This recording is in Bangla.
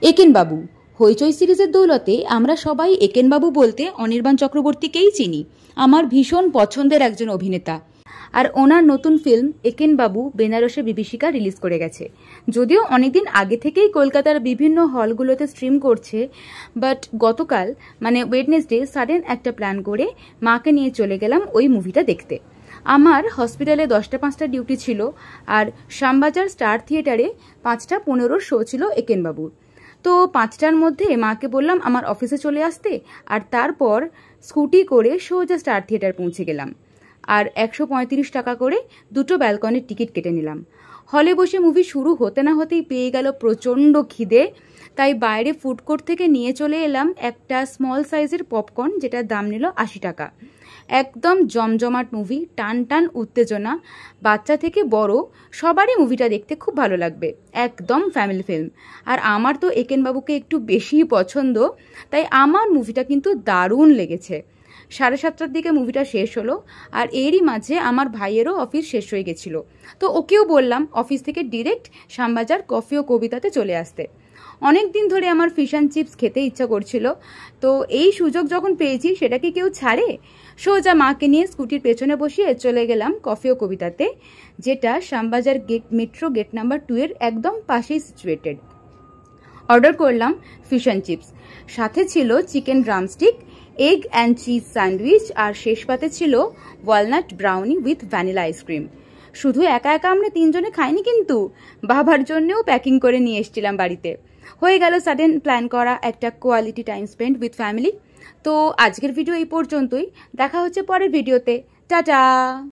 একেনবাবু হইচই সিরিজের দৌলতে আমরা সবাই একেনবাবু বলতে অনির্বাণ চক্রবর্তীকেই চিনি। আমার ভীষণ পছন্দের একজন অভিনেতা। আর ওনার নতুন ফিল্ম একেনবাবু বেনারসে বিভীষিকা রিলিজ করে গেছে। যদিও অনেকদিন আগে থেকেই কলকাতার বিভিন্ন হলগুলোতে স্ট্রিম করছে, বাট গতকাল মানে ওয়েডনেসডে সাডেন একটা প্ল্যান করে মাকে নিয়ে চলে গেলাম ওই মুভিটা দেখতে। আমার হসপিটালে 10টা 5টা ডিউটি ছিল, আর শ্যামবাজার স্টার থিয়েটারে 5টা 15 শো ছিল একেনবাবুর। তো 5টার মধ্যে মাকে বললাম আমার অফিসে চলে আসতে, আর তারপর স্কুটি করে সোজা স্টার থিয়েটার পৌঁছে গেলাম। আর 135 টাকা করে দুটো ব্যালকনির টিকিট কেটে নিলাম। হলে বসে মুভি শুরু হতে না হতেই পেয়ে গেল প্রচণ্ড খিদে, তাই বাইরে ফুড কোর্ট থেকে নিয়ে চলে এলাম একটা স্মল সাইজের পপকর্ন, যেটার দাম নিল 80 টাকা। একদম জমজমাট মুভি, টান টান উত্তেজনা, বাচ্চা থেকে বড় সবারই মুভিটা দেখতে খুব ভালো লাগবে। একদম ফ্যামিলি ফিল্ম। আর আমার তো একেনবাবুকে একটু বেশিই পছন্দ, তাই আমার মুভিটা কিন্তু দারুণ লেগেছে। 7:30টার দিকে মুভিটা শেষ হলো, আর এরই মাঝে আমার ভাইয়েরও অফিস শেষ হয়ে গেছিল। তো ওকেও বললাম অফিস থেকে ডিরেক্ট শ্যামবাজার কফি ও কবিতাতে চলে আসতে। অনেক দিন ধরে আমার ফিশ অ্যান্ড চিপস খেতে ইচ্ছা করছিল, তো এই সুযোগ যখন পেয়েছি সেটা কি কেউ ছাড়ে। সোজা মাকে নিয়ে স্কুটির পেছনে বসিয়ে চলে গেলাম কফি ও কবিতাতে, যেটা শ্যামবাজার মেট্রো গেট নাম্বার 2 এর একদম পাশেই সিচুয়েটেড। অর্ডার করলাম ফিশ অ্যান্ড চিপস, সাথে ছিল chicken drumstick, egg and cheese sandwich, আর শেষ পাতে ছিল walnut brownie with vanilla ice cream. শুধু একা একা আমরা 3 জনে খাইনি, কিন্তু বাবার জন্যও প্যাকিং করে নিয়ে এসেছিলাম বাড়িতে। হয়ে গেল সাডেন প্ল্যান করা একটা quality time spend with family. তো আজকের ভিডিও এই পর্যন্তই, দেখা হচ্ছে পরের ভিডিওতে। টাটা।